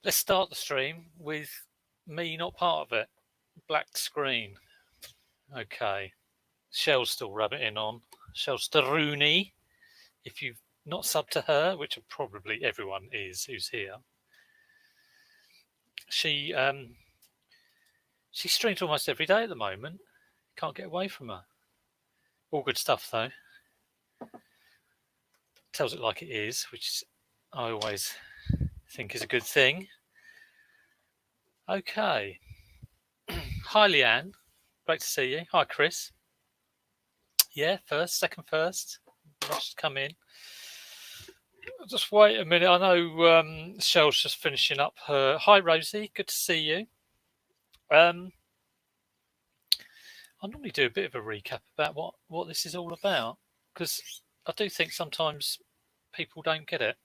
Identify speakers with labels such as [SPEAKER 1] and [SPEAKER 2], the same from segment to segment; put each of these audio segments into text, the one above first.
[SPEAKER 1] let's start the stream with me not part of it. Black screen. Okay. Shell's still rabbiting on. Shell Staruni. If you've not subbed to her, which probably everyone is who's here, she streams almost every day at the moment. Can't get away from her. All good stuff though. Tells it like it is, which I always think is a good thing. Okay. Hi, Leanne. Great to see you. Hi, Chris. Yeah, second first. Rush to come in. Just wait a minute. I know Shell's just finishing up her. Hi, Rosie. Good to see you. I normally do a bit of a recap about what this is all about, because I do think sometimes people don't get it.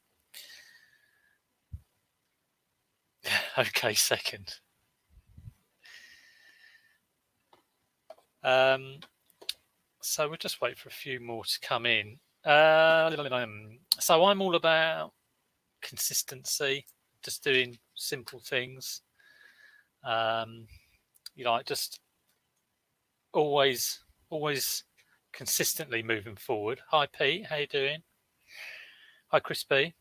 [SPEAKER 1] Okay, second. So we'll just wait for a few more to come in. So I'm all about consistency, just doing simple things. Just always consistently moving forward. Hi, Pete. How you doing? Hi, Chris B.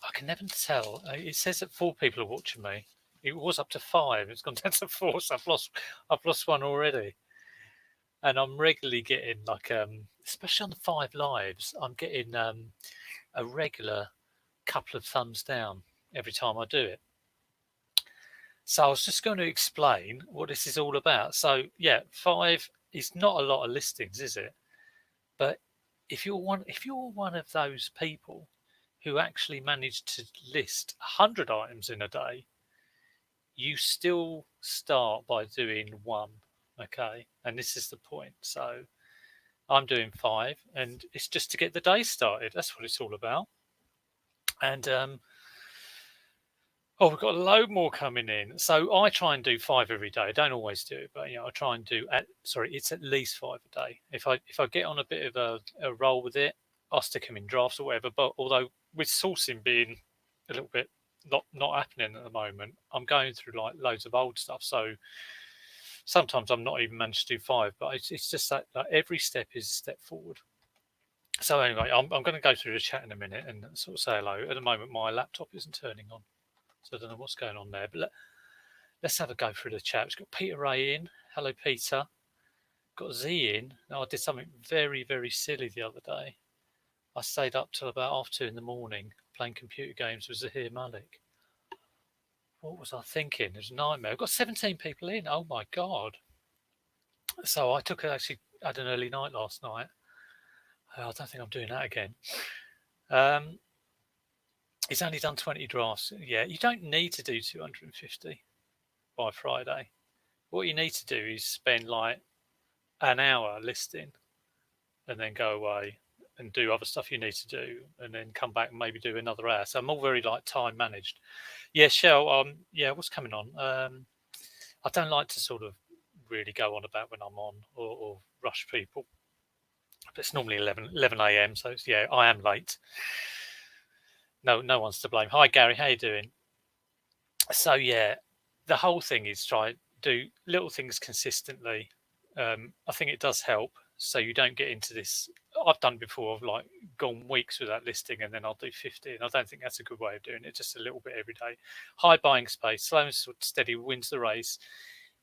[SPEAKER 1] I can never tell. It says that 4 people are watching me. It was up to 5. It's gone down to 4, so I've lost one already. And I'm regularly getting especially on the 5 lives, I'm getting a regular couple of thumbs down every time I do it. So I was just going to explain what this is all about. So yeah, 5 is not a lot of listings, is it? But if you're one of those people who actually managed to list 100 items in a day, you still start by doing 1. Okay, and this is the point. So I'm doing 5, and it's just to get the day started. That's what it's all about. And we've got a load more coming in. So I try and do 5 every day. I don't always do it, but I try and do. It's at least 5 a day. If I get on a bit of a roll with it, I'll stick them in drafts or whatever. But although with sourcing being a little bit not happening at the moment, I'm going through like loads of old stuff. So sometimes I'm not even managed to do 5, but it's just that every step is a step forward. So anyway, I'm going to go through the chat in a minute and sort of say hello. At the moment, my laptop isn't turning on, so I don't know what's going on there. But let's have a go through the chat. We've got Peter Ray in. Hello, Peter. Got Z in. Now, I did something very, very silly the other day. I stayed up till about 2:30 in the morning playing computer games with Zahir Malik. What was I thinking? It was a nightmare. I've got 17 people in. Oh my God. So I actually had an early night last night. I don't think I'm doing that again. He's only done 20 drafts. Yeah, you don't need to do 250 by Friday. What you need to do is spend like an hour listing and then go away and do other stuff you need to do and then come back and maybe do another hour. So I'm all very like time managed. Yeah, Shell, what's coming on? I don't like to sort of really go on about when I'm on or rush people. But it's normally 11 a.m. So yeah, I am late. No one's to blame. Hi, Gary. How you doing? So yeah, the whole thing is try do little things consistently. I think it does help, so you don't get into this. I've done before. I've like gone weeks without listing, and then I'll do 50. And I don't think that's a good way of doing it. Just a little bit every day. High buying space, slow and steady wins the race.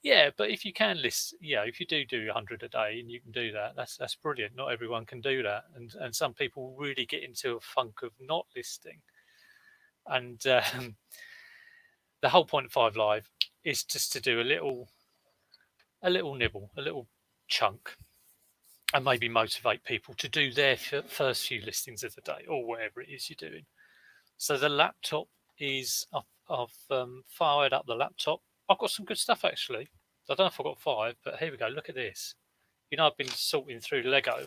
[SPEAKER 1] Yeah, but if you can list, if you do 100 a day and you can do that, that's brilliant. Not everyone can do that, and some people really get into a funk of not listing. And the whole point of 5 Live is just to do a little nibble, a little chunk, and maybe motivate people to do their first few listings of the day or whatever it is you're doing. So the laptop is, I've fired up the laptop. I've got some good stuff actually. I don't know if I've got 5, but here we go. Look at this. I've been sorting through Lego.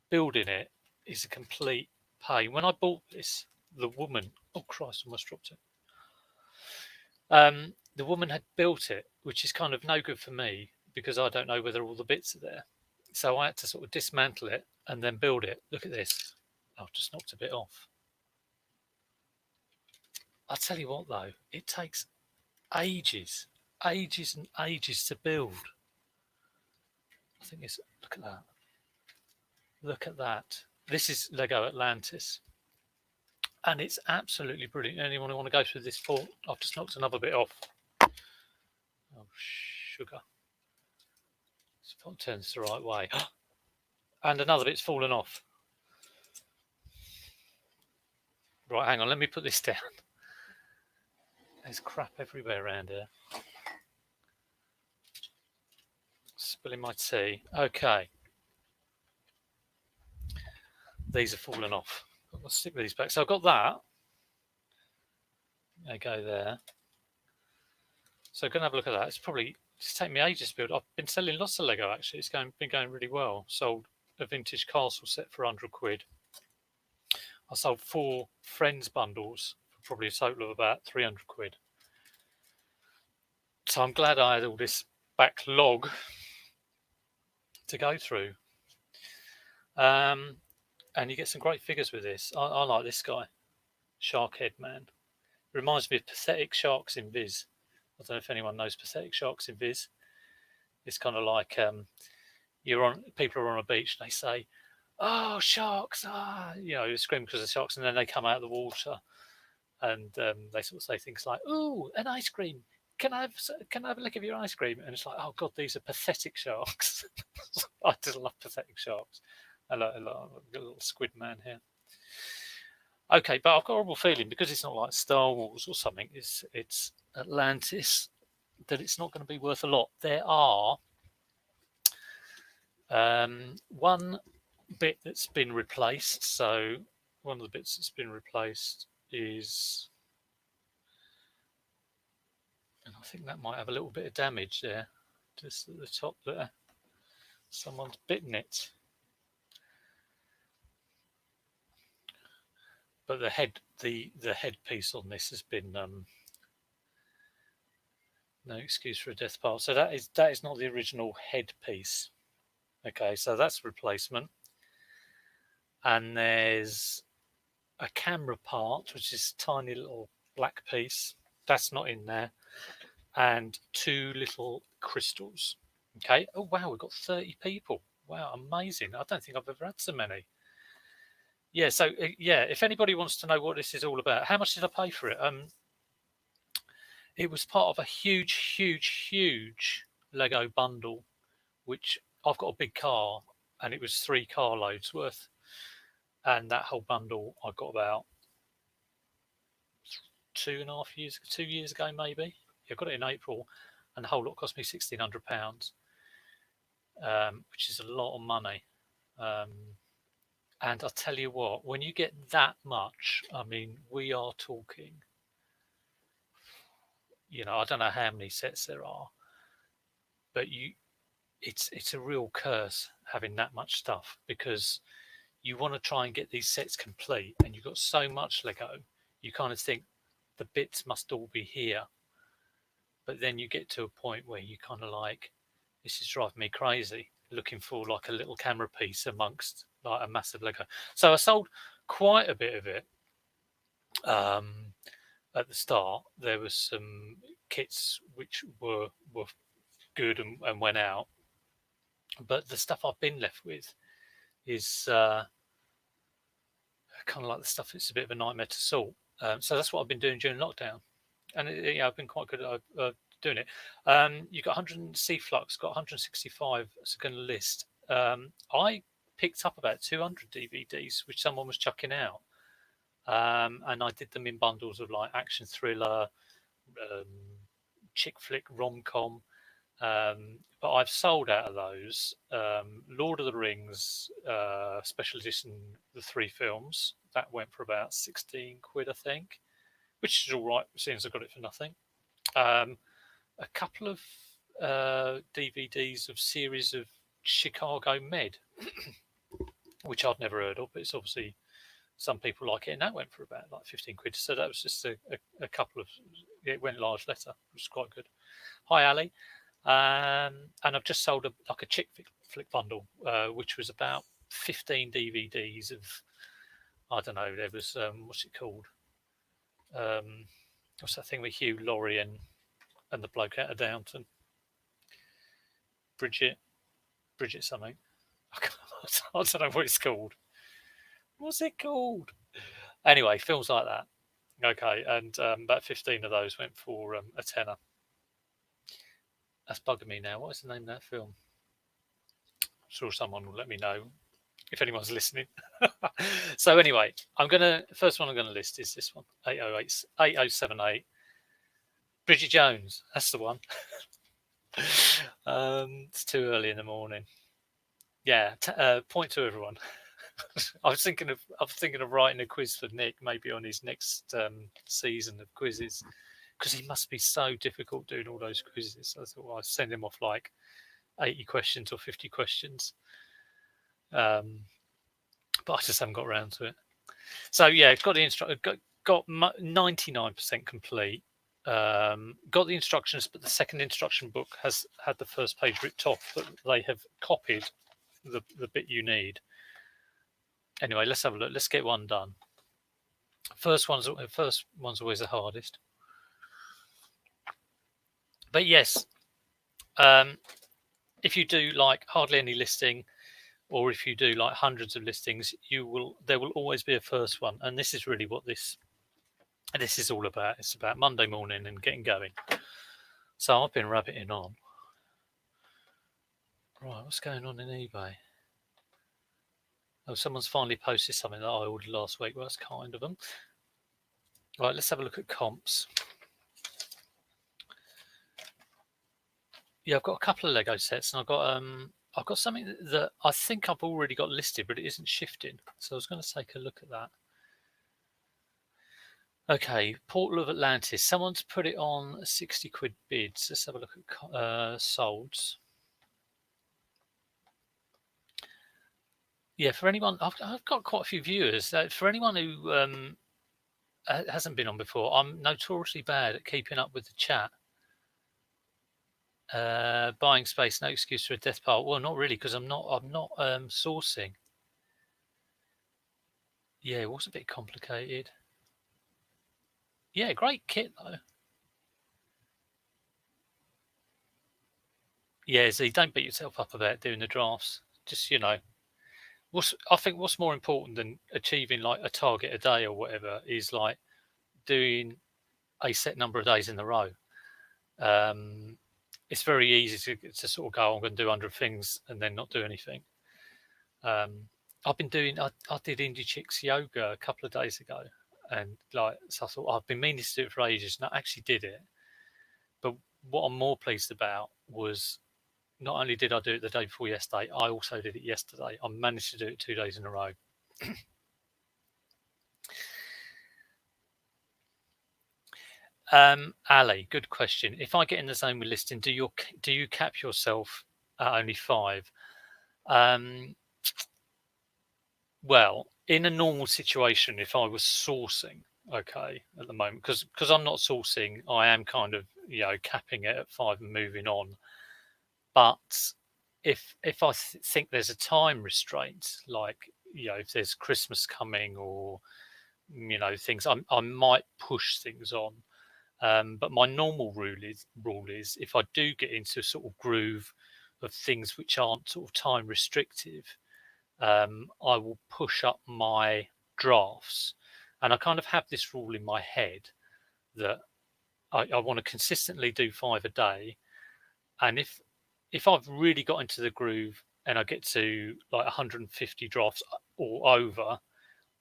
[SPEAKER 1] Building it is a complete pain. When I bought this, the woman, oh Christ, I almost dropped it. The woman had built it, which is kind of no good for me because I don't know whether all the bits are there. So I had to sort of dismantle it and then build it. Look at this. I've just knocked a bit off. I'll tell you what though, it takes ages and ages to build. I think it's, look at that. Look at that. This is Lego Atlantis. And it's absolutely brilliant. Anyone who want to go through this fort? I've just knocked another bit off. Oh, sugar. If I turn this the right way. And another bit's fallen off. Right, hang on, let me put this down. There's crap everywhere around here. Spilling my tea. Okay. These have fallen off. I'll stick these back. So I've got that. They go there. So I'm going to have a look at that. It's probably just taken me ages to build. I've been selling lots of Lego actually. It's been going really well. Sold a vintage castle set for £100. I sold 4 Friends bundles for probably a total of about £300. So I'm glad I had all this backlog to go through. And you get some great figures with this. I like this guy, Shark Head Man. Reminds me of Pathetic Sharks in Viz. I don't know if anyone knows Pathetic Sharks in Viz. It's kind of like people are on a beach and they say, "Oh, sharks!" You scream because of sharks, and then they come out of the water, and they sort of say things like, "Ooh, an ice cream! Can I have a lick of your ice cream?" And it's like, "Oh God, these are pathetic sharks." I just love Pathetic Sharks. I like a little squid man here. Okay, but I've got a horrible feeling because it's not like Star Wars or something. It's Atlantis, that it's not going to be worth a lot. There are one bit that's been replaced. So one of the bits that's been replaced is, and I think that might have a little bit of damage there, just at the top there. Someone's bitten it. But the headpiece on this has been no excuse for a death part. So that is not the original headpiece. Okay, so that's replacement. And there's a camera part, which is a tiny little black piece. That's not in there. And 2 little crystals. Okay. Oh wow, we've got 30 people. Wow, amazing. I don't think I've ever had so many. Yeah, so if anybody wants to know what this is all about, how much did I pay for it? It was part of a huge Lego bundle, which I've got a big car, and it was 3 car loads worth. And that whole bundle I got about 2 years ago, maybe. I got it in April, and the whole lot cost me £1,600, which is a lot of money. And I'll tell you what, when you get that much, I mean, we are talking, I don't know how many sets there are, but it's a real curse having that much stuff, because you want to try and get these sets complete, and you've got so much Lego, you kind of think the bits must all be here. But then you get to a point where you kind of like, this is driving me crazy, looking for like a little camera piece amongst like a massive Lego. So I sold quite a bit of it at the start. There was some kits which were good and went out, but the stuff I've been left with is kind of like the stuff that's a bit of a nightmare to sort. So that's what I've been doing during lockdown, and I've been quite good at doing it. You got 100 Flux, got 165. It's going to list. I picked up about 200 DVDs, which someone was chucking out, and I did them in bundles of like action thriller, chick flick, rom-com. But I've sold out of those. Lord of the Rings special edition, the 3 films, that went for about £16, I think, which is all right, seeing as I got it for nothing. A couple of DVDs of series of Chicago Med, which I'd never heard of, but it's obviously some people like it, and that went for about like £15. So that was just a couple of, it went large letter, which was quite good. Hi Ali. And I've just sold a chick flick bundle, which was about 15 DVDs of, I don't know, there was what's it called? What's that thing with Hugh Laurie and the bloke out of Downton? Bridget something. I don't know what it's called. What's it called? Anyway, films like that. Okay, and about 15 of those went for a tenner. That's bugging me now. What is the name of that film? I'm sure someone will let me know if anyone's listening. So anyway, first one I'm gonna list is this one, 8078. Bridget Jones, that's the one. It's too early in the morning. Yeah, point to everyone. I was thinking of writing a quiz for Nick, maybe on his next season of quizzes, because he must be so difficult doing all those quizzes. I thought I'd send him off like 80 questions or 50 questions. But I just haven't got around to it. So yeah, got the got 99% complete. Got the instructions, but the second instruction book has had the first page ripped off, but they have copied the bit you need. Anyway, let's have a look. Let's get one done. First one's always the hardest. But yes, if you do like hardly any listing, or if you do like hundreds of listings, there will always be a first one, and this is really what this is all about. It's about Monday morning and getting going. So I've been rabbiting on. Right, what's going on in eBay? Oh, someone's finally posted something that I ordered last week. Well, that's kind of them. Right, let's have a look at comps. Yeah, I've got a couple of Lego sets, and I've got something that I think I've already got listed, but it isn't shifting. So I was going to take a look at that. Okay, Portal of Atlantis. Someone's put it on 60 quid bids. Let's have a look at solds. Yeah, for anyone, I've got quite a few viewers. For anyone who hasn't been on before, I'm notoriously bad at keeping up with the chat. Buying space, no excuse for a death pile. Well, not really, because I'm not sourcing. Yeah, it was a bit complicated. Yeah, great kit though. Yeah, Z, don't beat yourself up about doing the drafts. Just I think what's more important than achieving like a target a day or whatever is like doing a set number of days in a row. It's very easy to sort of go, I'm going to do 100 things and then not do anything. I've been doing, I did Indie Chicks yoga a couple of days ago, and like, so I thought I've been meaning to do it for ages, and I actually did it. But what I'm more pleased about was not only did I do it the day before yesterday, I also did it yesterday. I managed to do it 2 days in a row. Ali, good question. If I get in the zone with listing, do you cap yourself at only 5? Well, in a normal situation, if I was sourcing, okay, at the moment, because I'm not sourcing, I am kind of capping it at 5 and moving on. But if I think there's a time restraint, like if there's Christmas coming or things, I might push things on. But my normal rule is if I do get into a sort of groove of things which aren't sort of time restrictive, I will push up my drafts. And I kind of have this rule in my head that I want to consistently do 5 a day. And if I've really got into the groove and I get to like 150 drafts or over,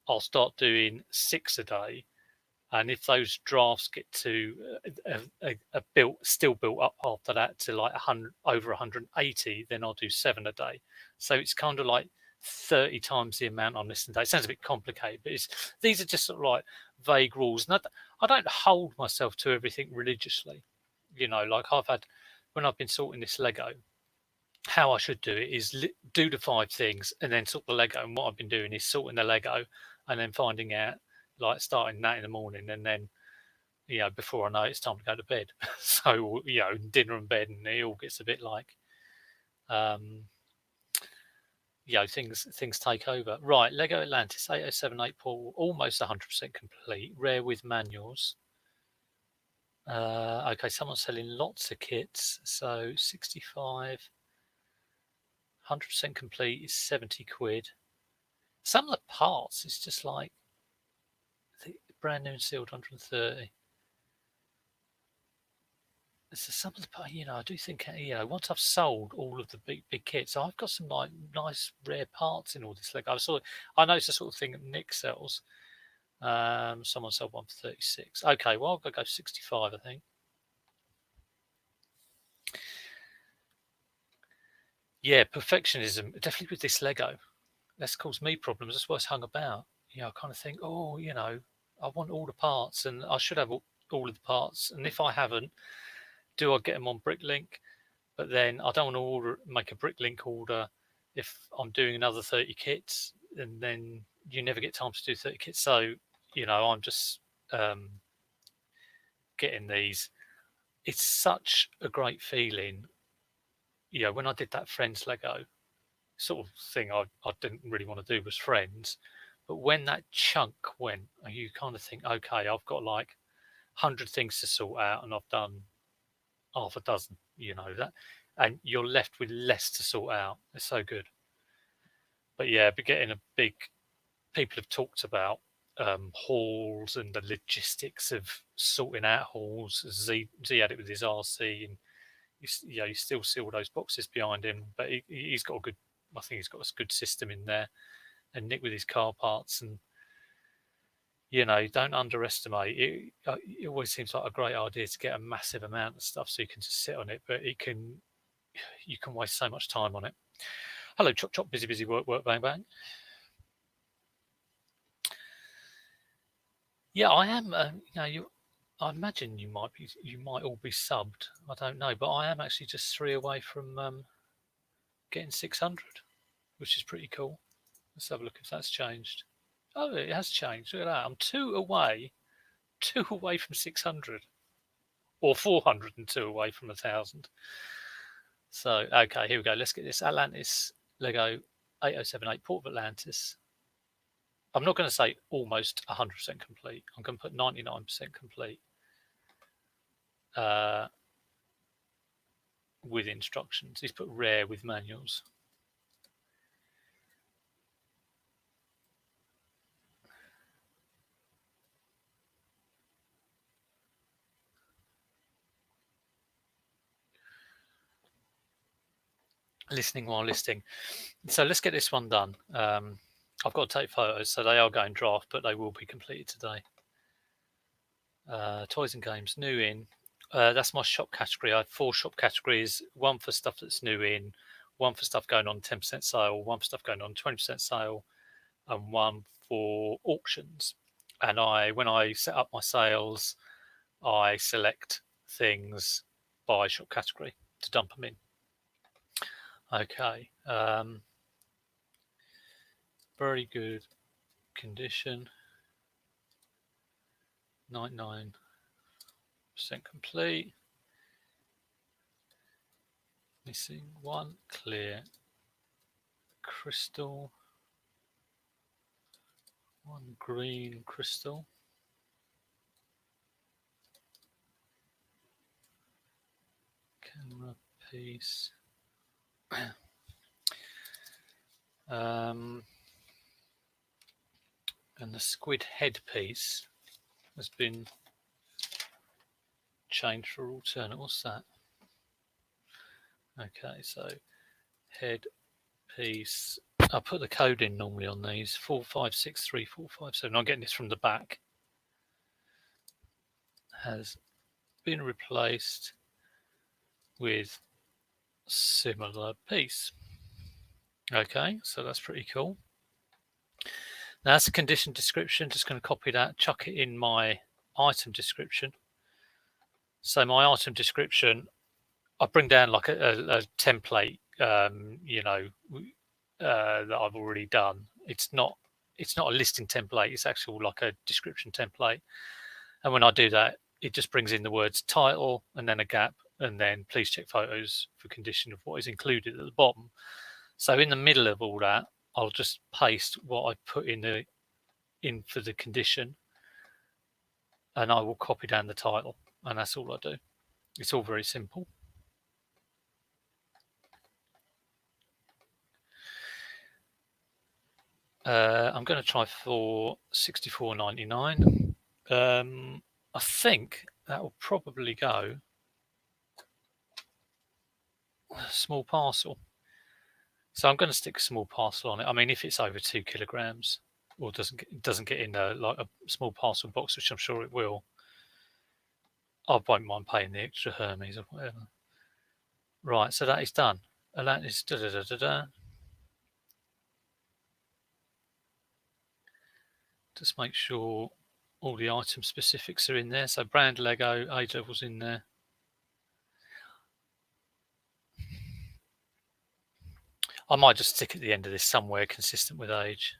[SPEAKER 1] I'll start doing 6 a day. And if those drafts get to still built up after that to like 100 over 180, then I'll do 7 a day. So it's kind of like 30 times the amount I'm listening to. It sounds a bit complicated, but these are just sort of like vague rules. And I don't hold myself to everything religiously. Like when I've been sorting this Lego, how I should do it is do the 5 things and then sort the Lego. And what I've been doing is sorting the Lego and then finding out, like starting that in the morning, and then before I know it's time to go to bed. So dinner and bed, and it all gets a bit like things take over. Right, Lego Atlantis 8078 Paul, almost 100% complete, rare with manuals. Okay, someone's selling lots of kits. So 65, 100% complete is 70 quid. Some of the parts, it's just like the brand new and sealed 130. So some of the, I do think, once I've sold all of the big kits, I've got some like nice rare parts in all this Lego. I know it's the sort of thing that Nick sells. Someone sold one for 36. Okay, well, I'll go 65, I think. Yeah, perfectionism, definitely with this Lego. That's caused me problems. That's why it's hung about. I kind of think, I want all the parts and I should have all of the parts. And if I haven't, do I get them on Bricklink? But then I don't want to make a Bricklink order if I'm doing another 30 kits, and then you never get time to do 30 kits. So, I'm just getting these. It's such a great feeling. When I did that Friends Lego sort of thing, I didn't really want to do was Friends. But when that chunk went, you kind of think, okay, I've got like 100 things to sort out, and I've done half a dozen, that, and you're left with less to sort out. It's so good. But yeah, but getting people have talked about halls and the logistics of sorting out halls. Z had it with his RC, and you still see all those boxes behind him, but he's got a good. I think he's got a good system in there, and Nick with his car parts, and don't underestimate it. It always seems like a great idea to get a massive amount of stuff so you can just sit on it, but you can waste so much time on it. Hello, chop chop, busy, work, bang bang. Yeah, I am. I imagine you might all be subbed. I don't know, but I am actually just 3 away from getting 600, which is pretty cool. Let's have a look if that's changed. Oh, it has changed. Look at that. I'm 2 away from 600, or 402 away from 1,000. So, okay, here we go. Let's get this Atlantis Lego 8078 Port of Atlantis. I'm not going to say almost 100% complete. I'm going to put 99% complete with instructions. He's put rare with manuals. Listening while listing. So let's get this one done. I've got to take photos, so they are going draft, but they will be completed today. Toys and games, new in. That's my shop category. I have 4 shop categories, one for stuff that's new in, one for stuff going on 10% sale, one for stuff going on 20% sale, and one for auctions. And when I set up my sales, I select things by shop category to dump them in. Okay. Very good condition. 99% complete. Missing one clear crystal. One green crystal. Camera piece. And the squid head piece has been changed for alternate. What's that? Okay, so head piece. I put the code in normally on these 4563457. I'm getting this from the back. Has been replaced with similar piece. Okay, so that's pretty cool. Now that's a condition description. Just going to copy that, chuck it in my item description. So my item description, I bring down like a template, that I've already done. It's not a listing template. It's actual like a description template. And when I do that, it just brings in the words title and then a gap, and then please check photos for condition of what is included at the bottom. So in the middle of all that, I'll just paste what I put in for the condition, and I will copy down the title. and that's all I do. It's all very simple. I'm going to try for $64.99. I think that will probably go small parcel. So I'm going to stick a small parcel on it. I mean, if it's over 2 kilograms or doesn't get in like a small parcel box, which I'm sure it will, I won't mind paying the extra Hermes or whatever. Right, so that is done. Atlantis. Just make sure all the item specifics are in there. So brand Lego, age level's in there. I might just stick at the end of this somewhere consistent with age.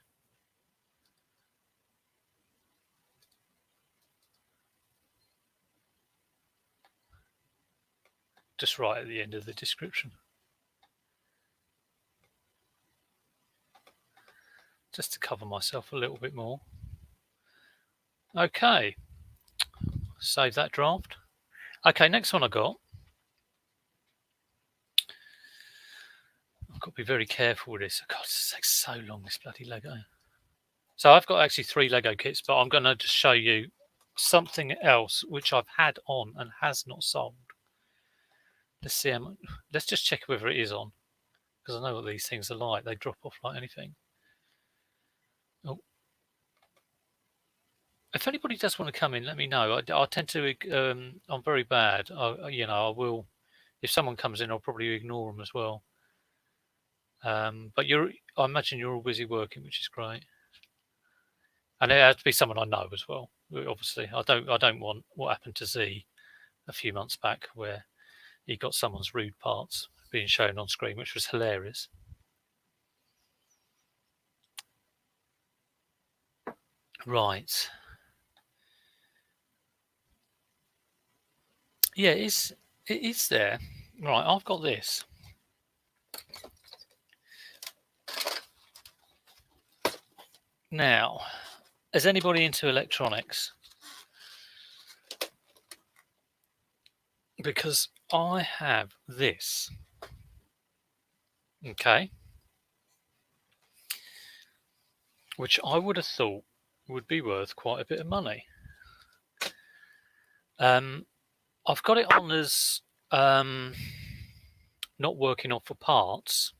[SPEAKER 1] Just right at the end of the description. Just to cover myself a little bit more. Okay. Save that draft. Okay, next one I got. I've got to be very careful with this. God, this takes so long, this bloody Lego. So I've got actually 3 Lego kits, but I'm going to just show you something else which I've had on and has not sold. Let's see. Let's just check whether it is on, because I know what these things are like. They drop off like anything. Oh. If anybody does want to come in, let me know. I tend to. I'm very bad. I will. If someone comes in, I'll probably ignore them as well. But I imagine you're all busy working, which is great. And it has to be someone I know as well. Obviously, I don't want what happened to Z a few months back, where he got someone's rude parts being shown on screen, which was hilarious. Right. Yeah, it is there. Right, I've got this. Now, is anybody into electronics? Because I have this. Okay. Which I would have thought would be worth quite a bit of money. I've got it on as not working off for parts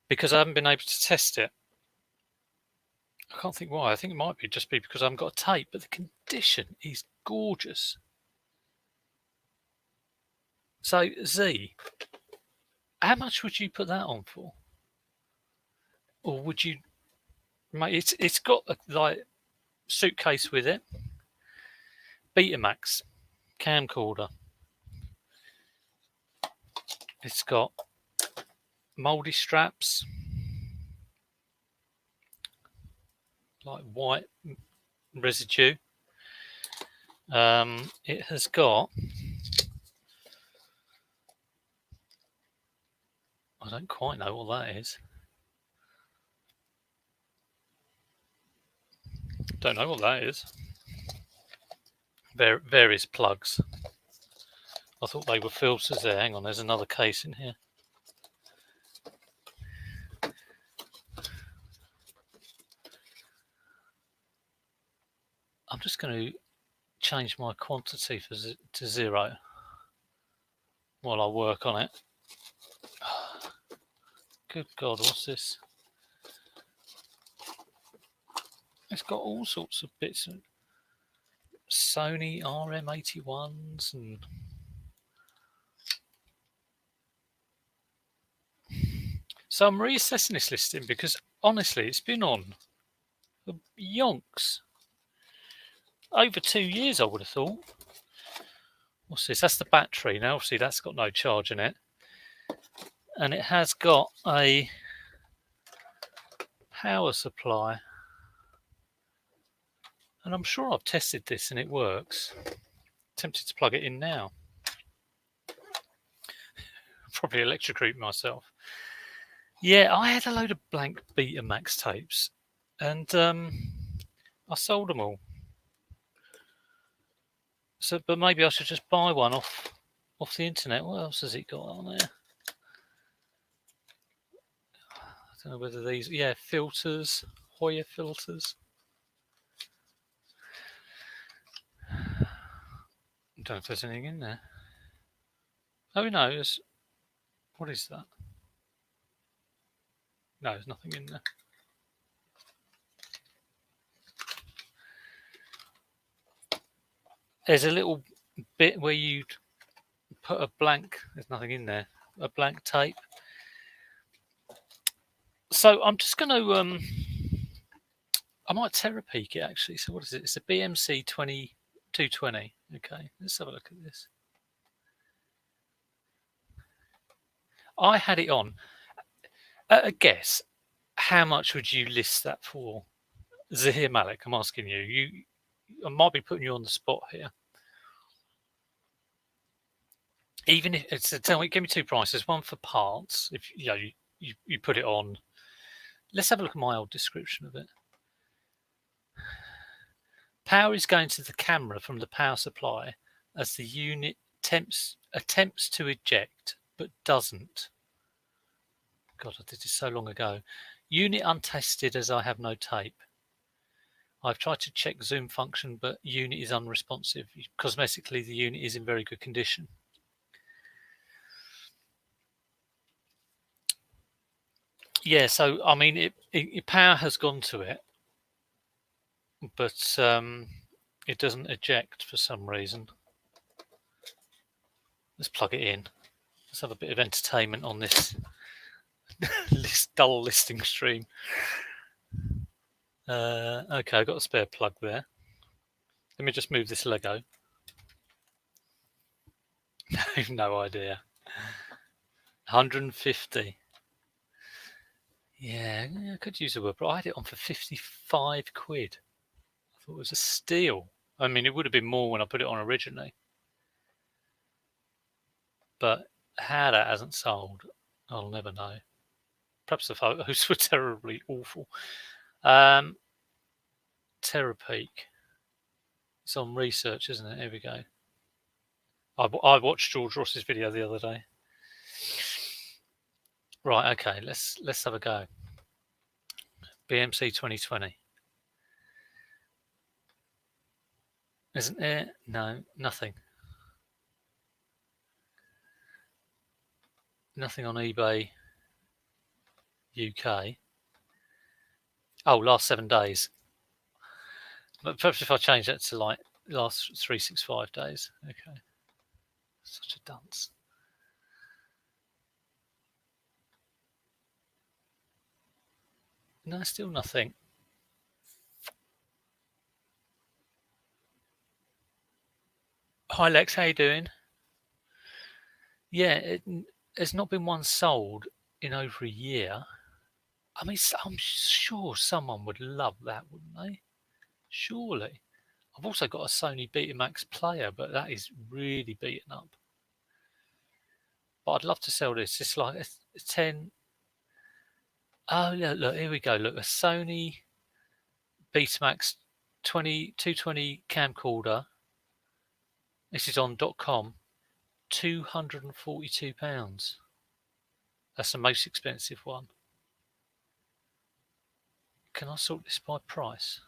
[SPEAKER 1] because I haven't been able to test it. I can't think why. I think it might be because I haven't got a tape, but the condition is gorgeous. So Z, how much would you put that on for? Or would you, mate? It's got a like suitcase with it, Betamax, camcorder. It's got mouldy straps, like white residue. It has got, I don't quite know what that is. Don't know what that is. Various plugs. I thought they were filters there. Hang on, there's another case in here. I'm just going to change my quantity to 0 while I work on it. Good God, what's this? It's got all sorts of bits of Sony RM81s and so I'm reassessing this listing because honestly it's been on for yonks. Over 2 years I would have thought. What's this? That's the battery. Now obviously that's got no charge in it. And it has got a power supply. And I'm sure I've tested this and it works. Tempted to plug it in now. Probably electrocute myself. Yeah, I had a load of blank Betamax tapes and I sold them all. So, but maybe I should just buy one off the internet. What else has it got on there? I don't know whether these, yeah, filters, Hoya filters. I don't know if there's anything in there. Oh no, what is that? No, there's nothing in there. There's a little bit where you put a blank. There's nothing in there. A blank tape. So I'm just going to. I might Terapeak it actually. So what is it? It's a BMC 220. Okay, let's have a look at this. I had it on. A guess. How much would you list that for? Zahir Malik, I'm asking you. I might be putting you on the spot here. Even if it's tell me, give me two prices. One for parts, if you put it on. Let's have a look at my old description of it. Power is going to the camera from the power supply as the unit attempts to eject but doesn't. God, I did this so long ago. Unit untested as I have no tape. I've tried to check zoom function, but unit is unresponsive. Cosmetically, the unit is in very good condition. Yeah, so I mean, power has gone to it, but it doesn't eject for some reason. Let's plug it in. Let's have a bit of entertainment on this dull listing stream. Okay, I've got a spare plug there. Let me just move this Lego. I've no idea. 150. Yeah, I could use a word, but I had it on for 55 quid. I thought it was a steal. I mean, it would have been more when I put it on originally. But how that hasn't sold, I'll never know. Perhaps the photos were terribly awful. Terapeak. It's on research, isn't it? Here we go. I watched George Ross's video the other day. Right, okay, let's have a go. BMC 2020. Isn't there? No, nothing. Nothing on eBay UK. Oh, last 7 days. But perhaps if I change that to like last 365 days. Okay. Such a dunce. No, still nothing. Hi Lex, how you doing? Yeah, there's not been one sold in over a year. I mean, I'm sure someone would love that, wouldn't they? Surely. I've also got a Sony Betamax player, but that is really beaten up. But I'd love to sell this. It's like a 10. Oh, look, here we go. Look, a Sony Betamax 220 camcorder. This is on .com. £242. That's the most expensive one. Can I sort this by price?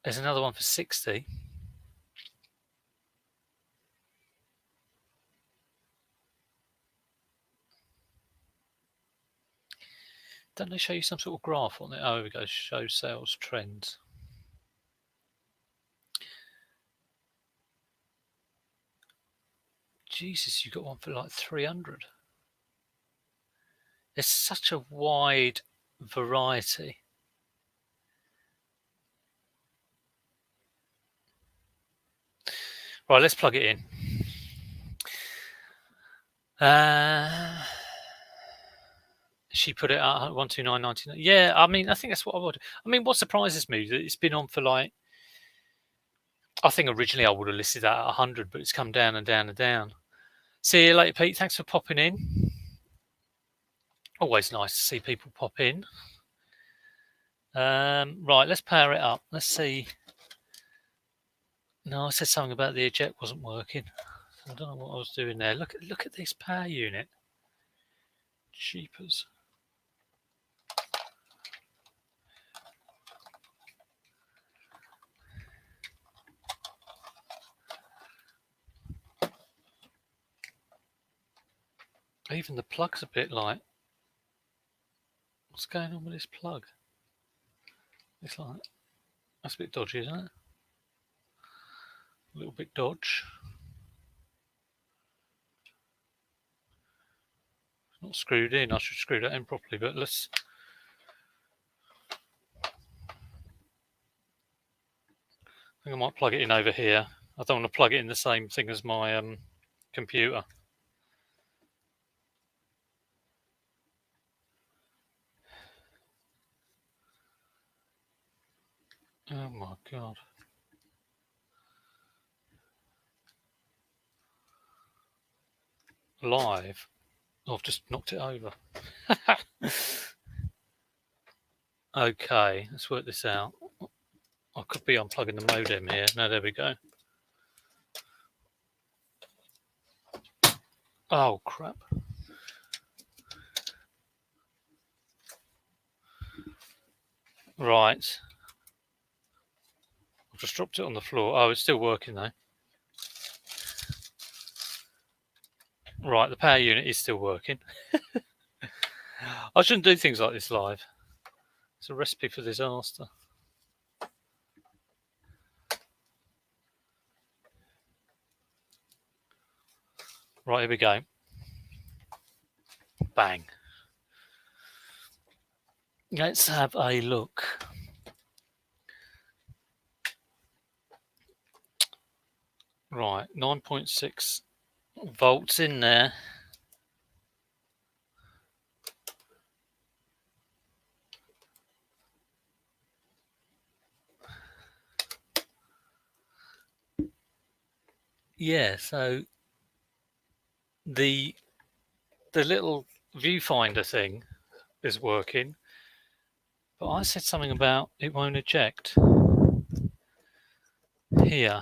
[SPEAKER 1] There's another one for 60. Don't they show you some sort of graph on it? Oh, here we go. Show sales trends. Jesus, you got one for like 300. There's such a wide variety. Right, let's plug it in. She put it at 129.99. Yeah, I mean, I think that's what I would. I mean, what surprises me that it's been on for like. I think originally I would have listed that at 100, but it's come down and down and down. See you later, Pete. Thanks for popping in. Always nice to see people pop in. Right, let's power it up. Let's see. No, I said something about the eject wasn't working. I don't know what I was doing there. Look at this power unit. Cheapers. Even the plug's a bit like, what's going on with this plug? It's like, that's a bit dodgy, isn't it? A little bit dodge. It's not screwed in. I should screw that in properly, but let's. I think I might plug it in over here. I don't want to plug it in the same thing as my computer. Oh my god. Live. Oh, I've just knocked it over. Okay, let's work this out. I could be unplugging the modem here. No, there we go. Oh, crap. Right. I've just dropped it on the floor. Oh, it's still working though. Right, the power unit is still working. I shouldn't do things like this live. It's a recipe for disaster. Right, here we go. Bang. Let's have a look. Right, 9.6 volts in there. Yeah, so the little viewfinder thing is working, but I said something about it won't eject here.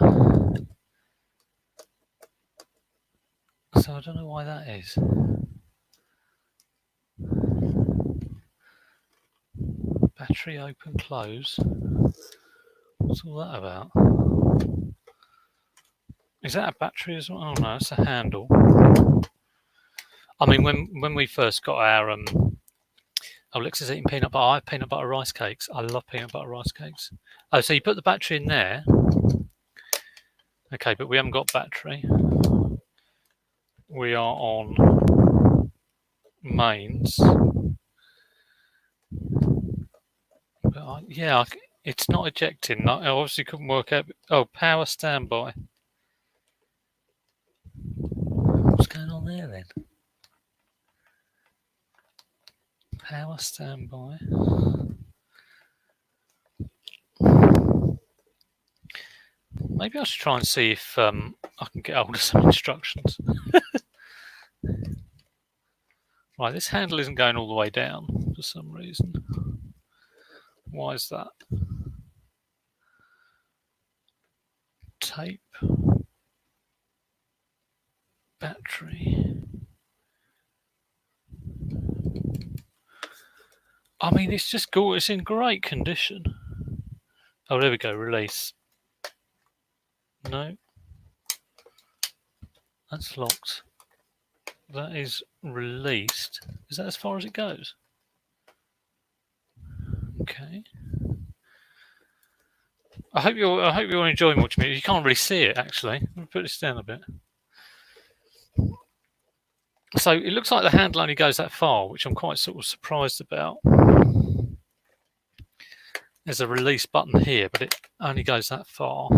[SPEAKER 1] So I don't know why that is. Battery open close. What's all that about? Is that a battery as well? Oh no, it's a handle. I mean, when we first got our Lex is eating peanut butter. I have peanut butter rice cakes. I love peanut butter rice cakes. Oh, so you put the battery in there. Okay, but we haven't got battery. We are on mains. But yeah, it's not ejecting. I obviously couldn't work out. Oh, power standby. What's going on there then? Power standby. Maybe I should try and see if I can get hold of some instructions. Right, this handle isn't going all the way down for some reason. Why is that? Tape. Battery. I mean, it's just cool. It's in great condition. Oh, there we go. Release. No. That's locked. That is released. Is that as far as it goes? Okay. I hope you're enjoying watching me. You can't really see it actually. Let me put this down a bit. So it looks like the handle only goes that far, which I'm quite sort of surprised about. There's a release button here, but it only goes that far.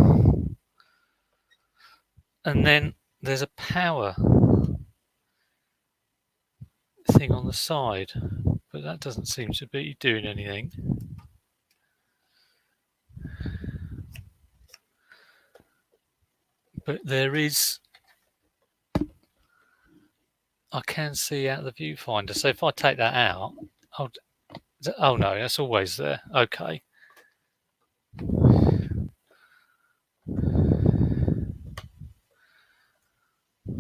[SPEAKER 1] And then there's a power thing on the side, but that doesn't seem to be doing anything. But there is, I can see out the viewfinder. So if I take that out, Oh no, that's always there. Okay.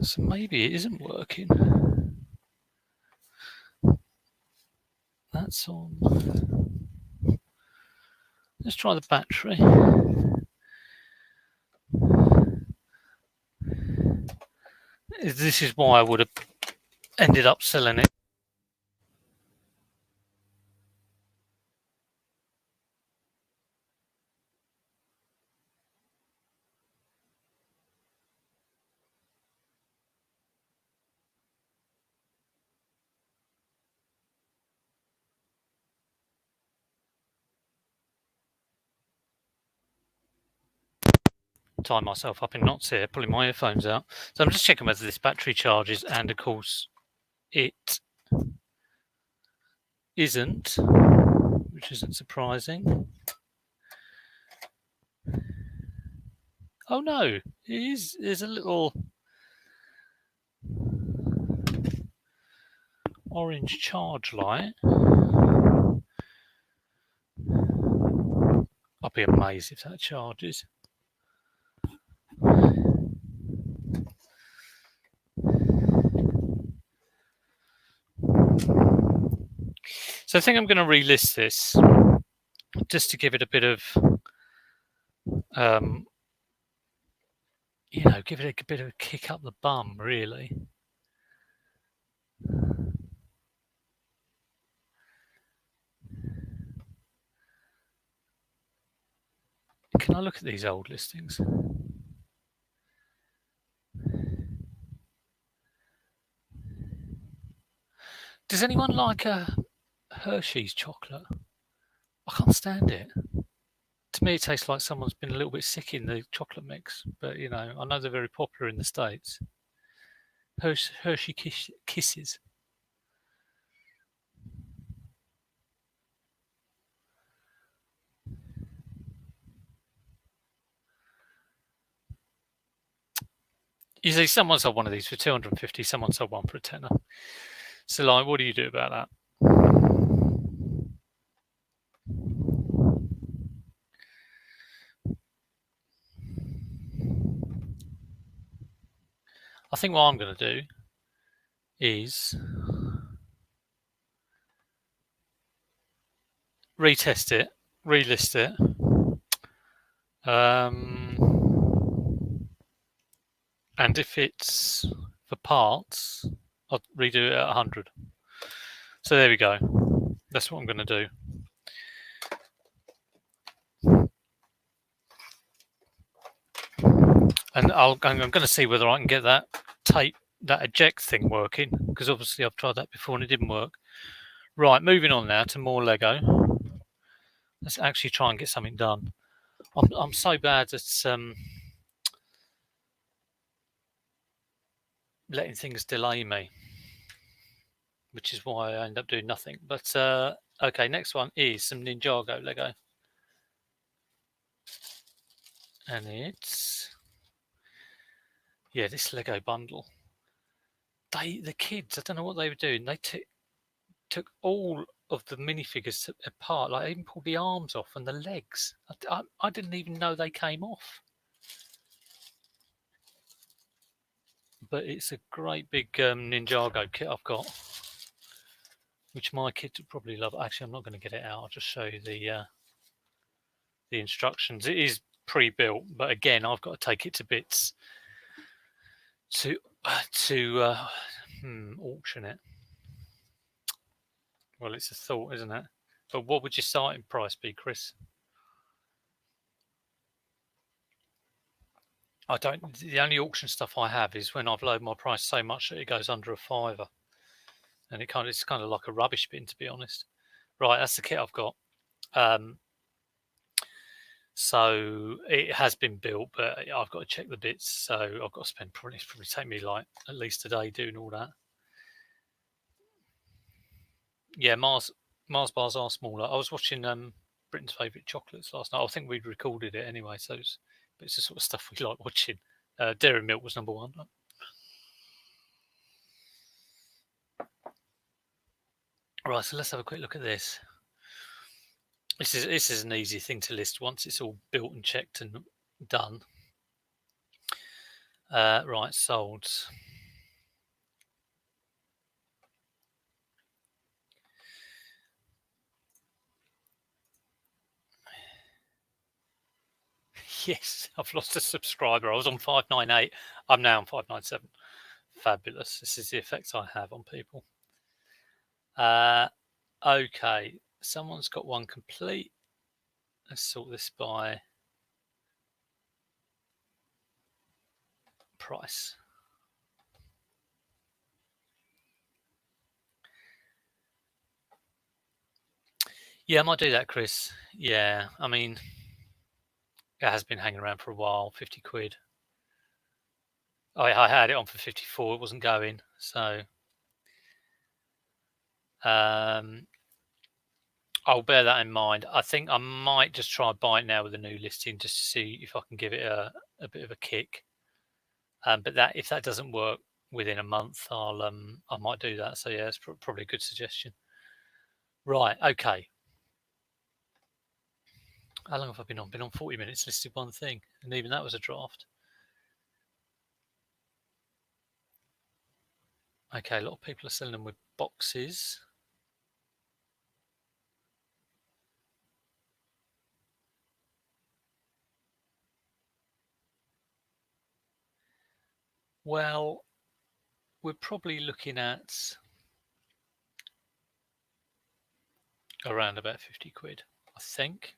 [SPEAKER 1] So maybe it isn't working. That's on. Let's try the battery. This is why I would have ended up selling it. Tie myself up in knots here, pulling my earphones out. So I'm just checking whether this battery charges, and of course it isn't, which isn't surprising. Oh no, it is. There's a little orange charge light. I'll be amazed if that charges. So I think I'm going to relist this just to give it a bit of, give it a bit of a kick up the bum, really. Can I look at these old listings? Does anyone like a Hershey's chocolate? I can't stand it. To me, it tastes like someone's been a little bit sick in the chocolate mix. But, I know they're very popular in the States. Hershey Kisses. You see, someone sold one of these for 250, someone sold one for a tenner. So, like, what do you do about that? I think what I'm going to do is retest it, relist it. And if it's for parts, I'll redo it at 100. So there we go. That's what I'm going to do. And I'm going to see whether I can get that eject thing working, because obviously I've tried that before and it didn't work. Right, moving on now to more Lego. Let's actually try and get something done. I'm so bad at letting things delay me, which is why I end up doing nothing. But okay, next one is some Ninjago Lego. And it's this Lego bundle. The kids, I don't know what they were doing. They took all of the minifigures apart. Like, they even pulled the arms off and the legs. I didn't even know they came off. But it's a great big Ninjago kit I've got, which my kids would probably love. Actually, I'm not going to get it out. I'll just show you the instructions. It is pre-built, but again, I've got to take it to bits to auction it. Well, it's a thought, isn't it? But what would your starting price be, Chris? The only auction stuff I have is when I've lowered my price so much that it goes under a £5. And it's kind of like a rubbish bin, to be honest. Right, that's the kit I've got. So it has been built, but I've got to check the bits. So I've got to spend probably take me like at least a day doing all that. Yeah, Mars bars are smaller. I was watching Britain's Favourite Chocolates last night. I think we'd recorded it anyway, so it's the sort of stuff we like watching. Dairy Milk was number one. Right, so let's have a quick look at this. This is an easy thing to list once it's all built and checked and done. Right, sold. Yes, I've lost a subscriber. I was on 598. I'm now on 597. Fabulous. This is the effect I have on people. Okay, someone's got one complete. Let's sort this by price. Yeah, I might do that, Chris. Yeah, I mean, it has been hanging around for a while. 50 quid. I had it on for 54. It wasn't going, so I'll bear that in mind. I think I might just try buy it now with a new listing just to see if I can give it a bit of a kick. But that if that doesn't work within a month, I might do that. So yeah, it's probably a good suggestion. Right, okay. How long have I been on? Been on 40 minutes, listed one thing, and even that was a draft. Okay, a lot of people are selling them with boxes. Well, we're probably looking at around about 50 quid, I think.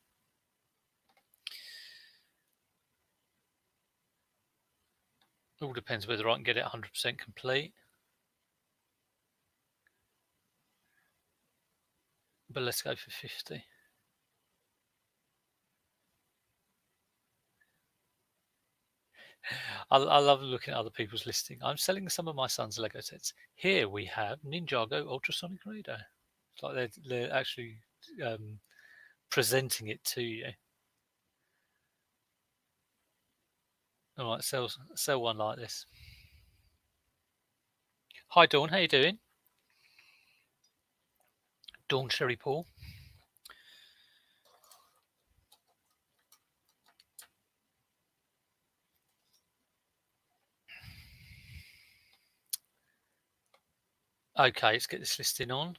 [SPEAKER 1] It all depends whether I can get it 100% complete. But let's go for 50. I love looking at other people's listing. I'm selling some of my son's Lego sets. Here we have Ninjago ultrasonic radar. It's like they're actually presenting it to you. All right, sell one like this. Hi Dawn, how you doing? Dawn Sherry Paul. Okay, let's get this listing on.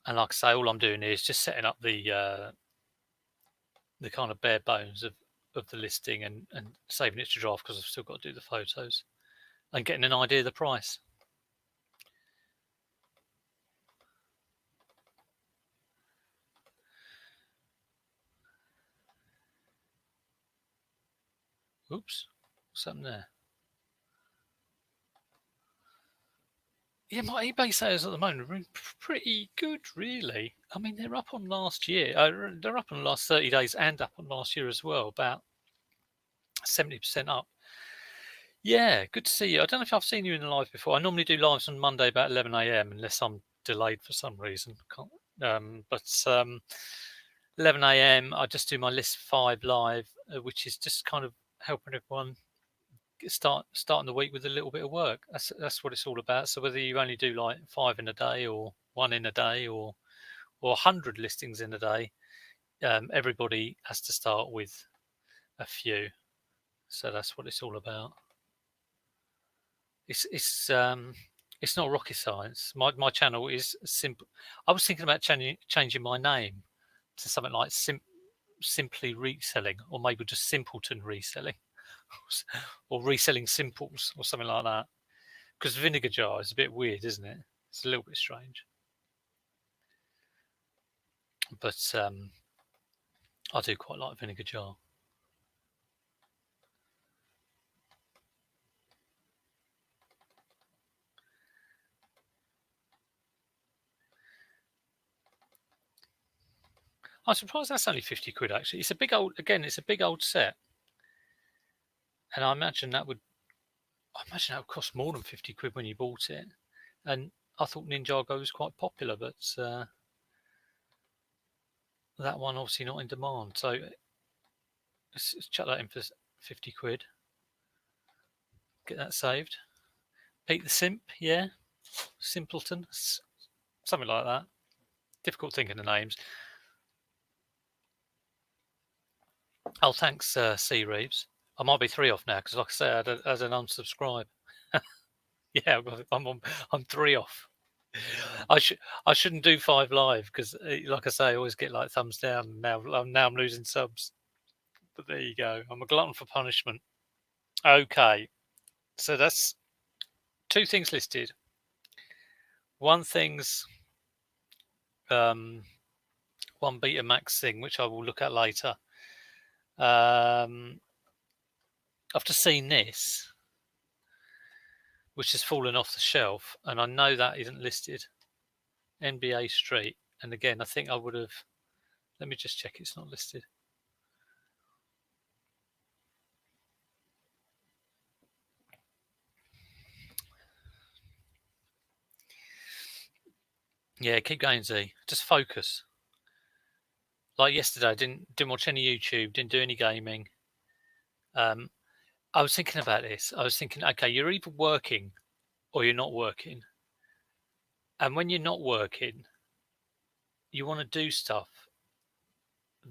[SPEAKER 1] And like I say, all I'm doing here is just setting up the kind of bare bones of the listing and saving it to draft because I've still got to do the photos and getting an idea of the price. Oops, what's happened there? Yeah, my eBay sales at the moment are pretty good, really. I mean, they're up on last year. They're up on the last 30 days and up on last year as well, about 70% up. Yeah, good to see you. I don't know if I've seen you in live before. I normally do lives on Monday about 11 a.m. unless I'm delayed for some reason. But 11 a.m. I just do my list 5 live, which is just kind of helping everyone starting the week with a little bit of work. That's what it's all about. So whether you only do like 5 in a day or 1 in a day or 100 listings in a day, everybody has to start with a few. So that's what it's all about. It's not rocket science. My channel is simple. I was thinking about changing my name to something like simply reselling, or maybe just simpleton reselling, or reselling simples, or something like that. Because vinegar jar is a bit weird, isn't it? It's a little bit strange. But I do quite like vinegar jar. I'm surprised that's only 50 quid. Actually, it's a big old. Again, it's a big old set, and I imagine that would cost more than 50 quid when you bought it. And I thought Ninjago was quite popular, but that one obviously not in demand. So let's chuck that in for 50 quid. Get that saved. Pete the Simp, yeah. Simpleton, something like that. Difficult thinking of names. Oh, thanks, C. Reeves. I might be 3 off now because, like I say, I had an unsubscribe. Yeah, I'm 3 off. I shouldn't do 5 live because, like I say, I always get like thumbs down. Now I'm losing subs. But there you go. I'm a glutton for punishment. Okay, so that's 2 things listed. One thing's one Betamax thing, which I will look at later. After seeing this, which has fallen off the shelf, and I know that isn't listed, NBA Street. And again, I think I would have. Let me just check it's not listed. Yeah, keep going, Z. Just focus. Like yesterday, I didn't watch any YouTube, didn't do any gaming. I was thinking about this. I was thinking, okay, you're either working or you're not working. And when you're not working, you want to do stuff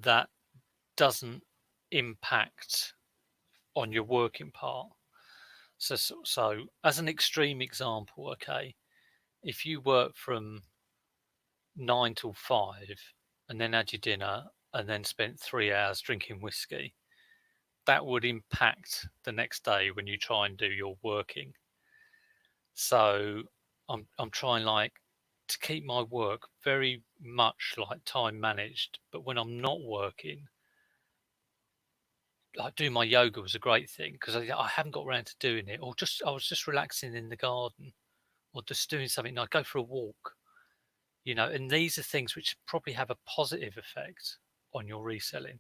[SPEAKER 1] that doesn't impact on your working part. So as an extreme example, okay, if you work from 9 till 5 and then had your dinner and then spent 3 hours drinking whiskey, that would impact the next day when you try and do your working. So I'm trying like to keep my work very much like time managed, but when I'm not working, like doing my yoga was a great thing because I haven't got around to doing it, or I was just relaxing in the garden, or just doing something. I'd go for a walk, and these are things which probably have a positive effect on your reselling.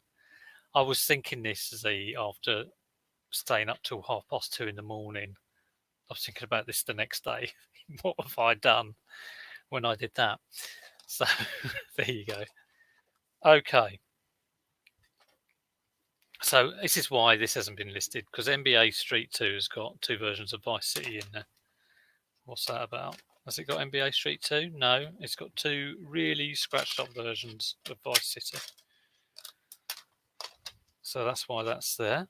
[SPEAKER 1] I was thinking this after staying up till 2:30 in the morning. I was thinking about this the next day. What have I done when I did that? So there you go. Okay. So this is why this hasn't been listed, because NBA Street 2 has got 2 versions of Vice City in there. What's that about? Has it got NBA Street 2? No, it's got 2 really scratched up versions of Vice City. So that's why that's there.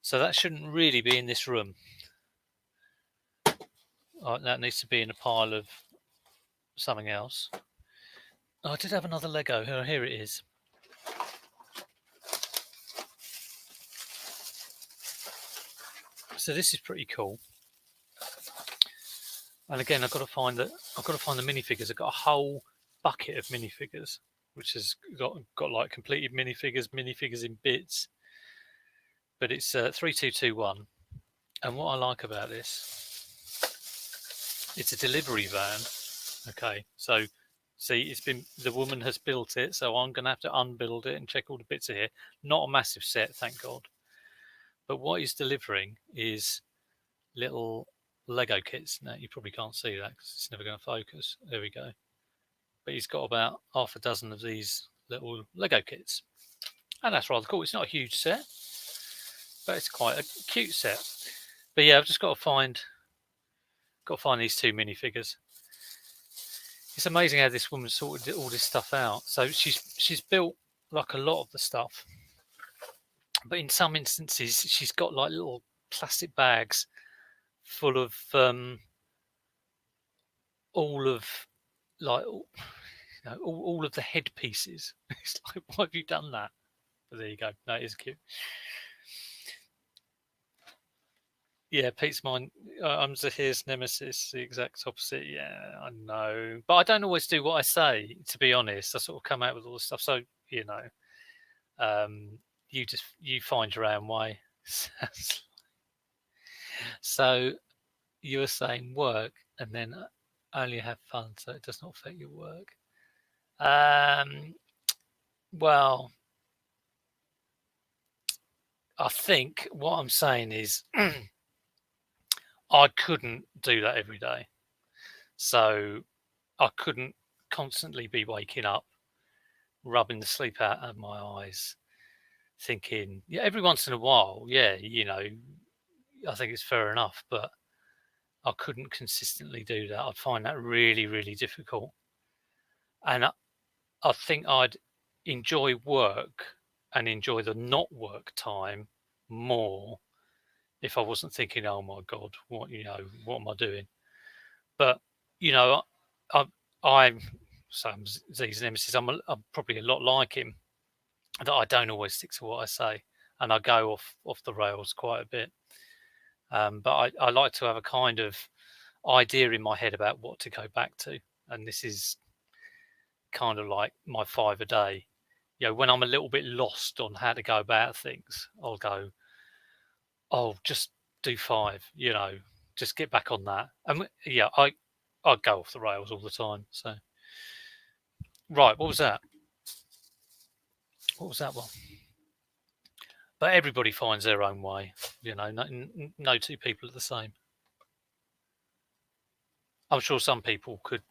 [SPEAKER 1] So that shouldn't really be in this room. That needs to be in a pile of something else. Oh, I did have another Lego. Oh, here it is. So this is pretty cool. And again, I've got to find the minifigures. I've got a whole bucket of minifigures, which has got like completed minifigures in bits. But it's 3221. And what I like about this, it's a delivery van. Okay, so see, the woman has built it, so I'm going to have to unbuild it and check all the bits here. Not a massive set, thank God. But what he's delivering is little Lego kits. Now, you probably can't see that because it's never going to focus. There we go. But he's got about half a dozen of these little Lego kits. And that's rather cool. It's not a huge set, but it's quite a cute set. But yeah, I've just got to find these 2 minifigures. It's amazing how this woman sorted all this stuff out. So she's built like a lot of the stuff, but in some instances she's got like little plastic bags full of all of like all of the headpieces. It's like, why have you done that? But there you go. No, it is cute. Yeah, Pete's mine. I'm Zahir's nemesis, the exact opposite. Yeah, I know, but I don't always do what I say. To be honest, I sort of come out with all this stuff. So you find your own way. So you were saying work, and then only have fun, so it does not affect your work. Well, I think what I'm saying is I couldn't do that every day. So I couldn't constantly be waking up, rubbing the sleep out of my eyes, thinking, yeah, every once in a while, yeah, I think it's fair enough, but I couldn't consistently do that. I'd find that really, really difficult. And I think I'd enjoy work and enjoy the not work time more if I wasn't thinking, oh my God, what am I doing? But, I'm Z's nemesis. I'm probably a lot like him, that I don't always stick to what I say, and I go off the rails quite a bit. But I like to have a kind of idea in my head about what to go back to, and this is kind of like my 5 a day. When I'm a little bit lost on how to go about things, I'll go, oh, just do 5. Just get back on that. And I go off the rails all the time. So, right, what was that? What was that one? But everybody finds their own way. No two people are the same. I'm sure some people could,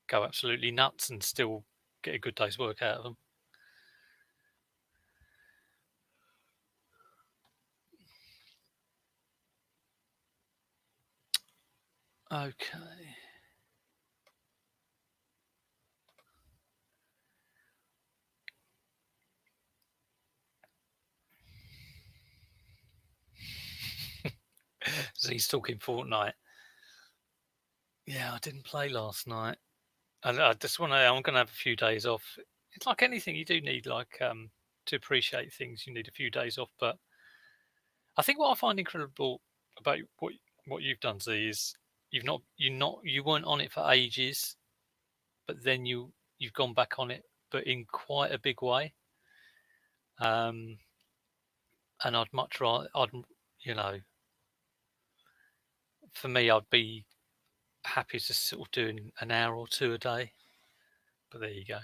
[SPEAKER 1] go absolutely nuts and still get a good day's work out of them. Okay. So he's talking Fortnite. Yeah, I didn't play last night. I just want to. I'm going to have a few days off. It's like anything, you do need to appreciate things. You need a few days off. But I think what I find incredible about what you've done, Z, is you weren't on it for ages, but then you've gone back on it, but in quite a big way. And I'd much rather, for me, I'd be happy to sort of doing an hour or two a day. But there you go.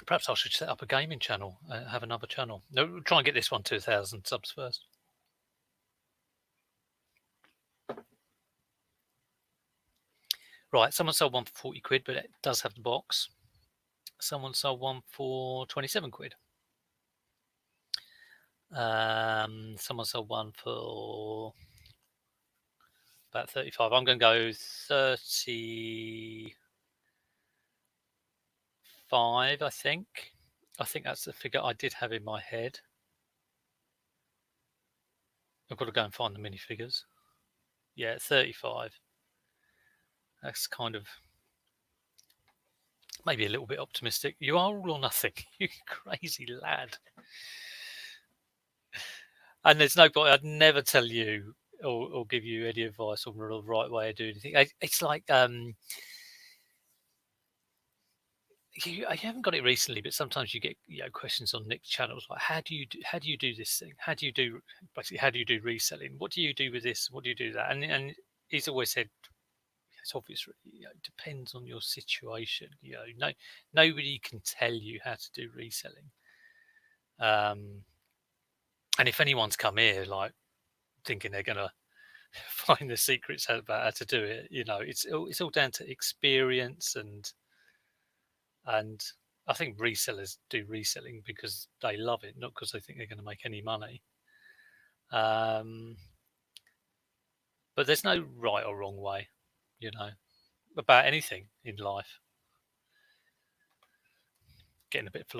[SPEAKER 1] Perhaps I should set up a gaming channel, have another channel. No, try and get this one to 1,000 subs first. Right, someone sold one for 40 quid, but it does have the box. Someone sold one for 27 quid. Someone sold one for about 35. I'm going to go 35, I think. I think that's the figure I did have in my head. I've got to go and find the minifigures. Yeah, 35. That's kind of maybe a little bit optimistic. You are all or nothing, you crazy lad. And there's no point. I'd never tell you or give you any advice on the right way of doing anything. It's like you haven't got it recently, but sometimes you get questions on Nick's channels like how do you do this thing? How do you do reselling? What do you do with this? What do you do that? And he's always said it's obvious. It depends on your situation. Nobody can tell you how to do reselling. And if anyone's come here like thinking they're gonna find the secrets about how to do it, it's all down to experience and I think resellers do reselling because they love it, not because they think they're going to make any money. But there's no right or wrong way, about anything in life. Getting a bit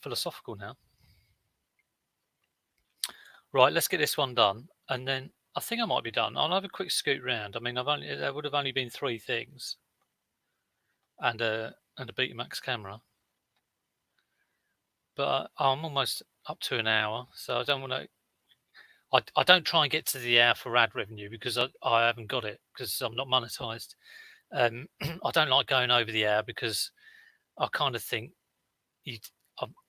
[SPEAKER 1] philosophical now. Right, let's get this one done, and then I think I might be done. I'll have a quick scoot round. I mean, there would have only been 3 things, and a Betamax camera, but I'm almost up to an hour, so I don't want to. I don't try and get to the hour for ad revenue because I haven't got it because I'm not monetized. I don't like going over the hour because I kind of think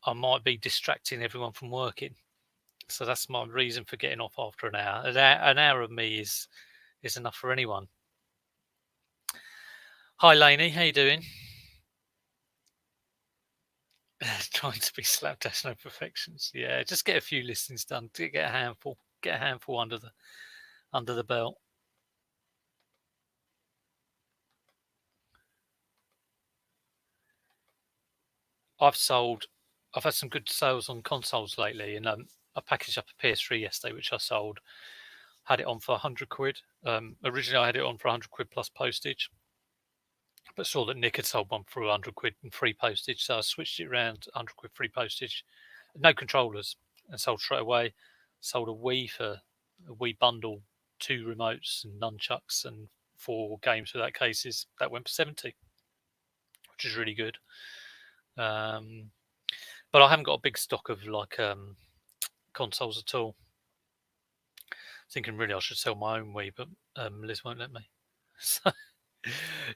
[SPEAKER 1] I might be distracting everyone from working. So that's my reason for getting off after an hour. An hour of me is enough for anyone. Hi, Lainey. How you doing? Trying to be slapdash no perfections. Yeah, just get a few listings done. Get a handful. Get a handful under the belt. I've sold I've had some good sales on consoles lately, and I packaged up a PS3 yesterday, which I sold. Had it on for 100 quid. Originally, I had it on for 100 quid plus postage, but saw that Nick had sold one for 100 quid and free postage, so I switched it around, 100 quid free postage. No controllers, and sold straight away. Sold a Wii for a Wii bundle, 2 remotes and nunchucks and 4 games without cases. That went for 70, which is really good. But I haven't got a big stock of like consoles at all. Thinking really I should sell my own Wii, but Liz won't let me. So,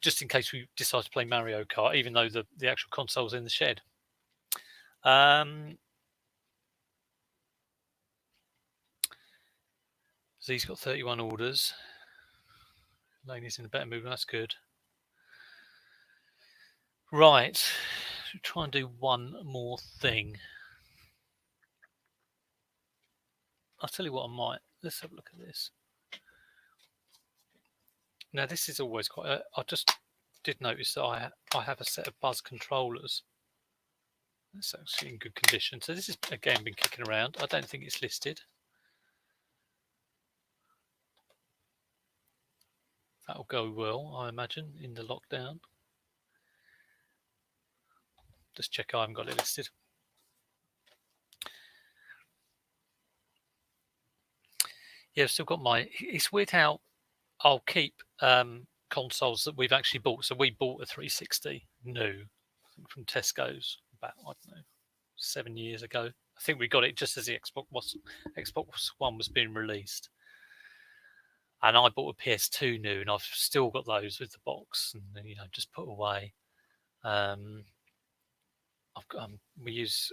[SPEAKER 1] just in case we decide to play Mario Kart, even though the actual console's in the shed. Z's got 31 orders. Laney's in a better mood, that's good. Right, try and do one more thing. I'll tell you what I might. Let's have a look at this. Now this is always quite. I just did notice that I have a set of Buzz controllers. That's actually in good condition. So this has again been kicking around. I don't think it's listed. That'll go well, I imagine, in the lockdown. Just check I haven't got it listed. Yeah, I've still got my. It's weird how I'll keep consoles that we've actually bought. So we bought a 360 new from Tesco's about, I don't know, 7 years ago. I think we got it just as the Xbox One was being released. And I bought a PS2 new, and I've still got those with the box, and just put away. I use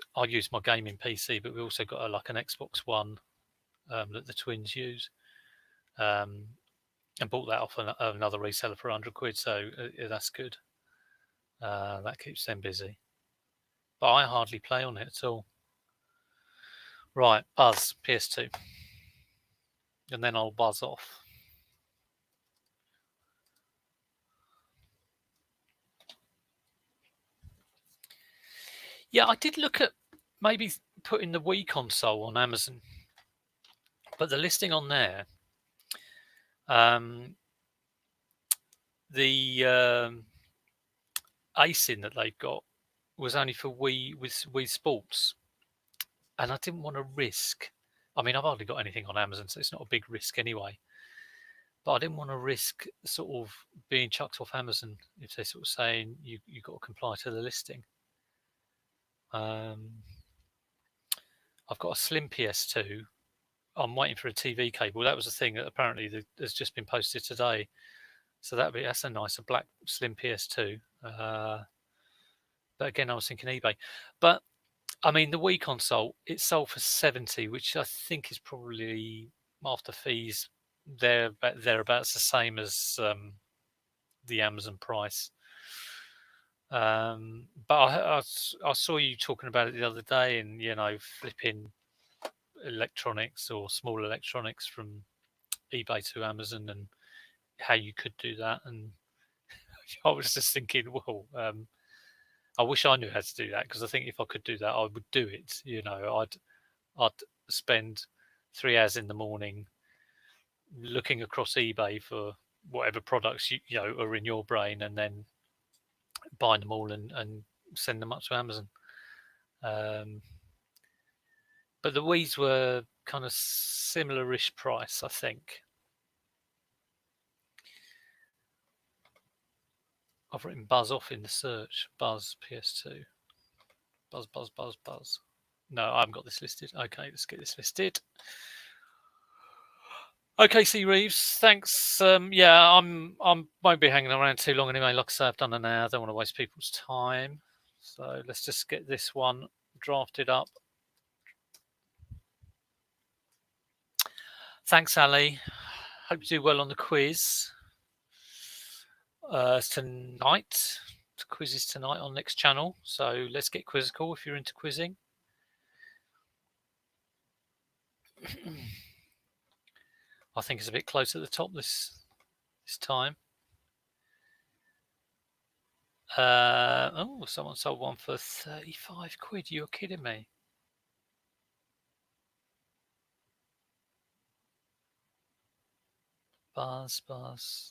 [SPEAKER 1] my gaming PC, but we also got an Xbox One that the twins use, and bought that off another reseller for 100 quid. So that's good. That keeps them busy. But I hardly play on it at all. Right, Buzz PS2, and then I'll buzz off. Yeah, I did look at maybe putting the Wii console on Amazon, but the listing on there, the ASIN that they've got was only for Wii Sports, and I didn't want to risk. I mean, I've hardly got anything on Amazon, so it's not a big risk anyway. But I didn't want to risk sort of being chucked off Amazon if they're sort of saying you got to comply to the listing. I've got a slim PS2. I'm waiting for a TV cable. That was the thing that apparently has just been posted today. So that's a nice, black slim PS2. But again, I was thinking eBay. But I mean, the Wii console, it sold for 70, which I think is probably after fees thereabouts the same as the Amazon price. But I saw you talking about it the other day, and flipping electronics or small electronics from eBay to Amazon, and how you could do that. And I was just thinking, well, I wish I knew how to do that, because I think if I could do that, I would do it. I'd spend 3 hours in the morning looking across eBay for whatever products are in your brain, and then buying them all and send them up to Amazon. But the Wii's were kind of similar-ish price, I think. I've written Buzz off in the search. Buzz PS2. Buzz. No, I haven't got this listed. Okay, let's get this listed. Okay, C. Reeves, thanks. I won't be hanging around too long anyway. Like I say, I've done an hour. I don't want to waste people's time. So let's just get this one drafted up. Thanks, Ali. Hope you do well on the quiz. Tonight. The quiz is tonight on next channel. So let's get quizzical if you're into quizzing. I think it's a bit close at the top this time. Oh, someone sold one for 35 quid. You're kidding me. Buzz.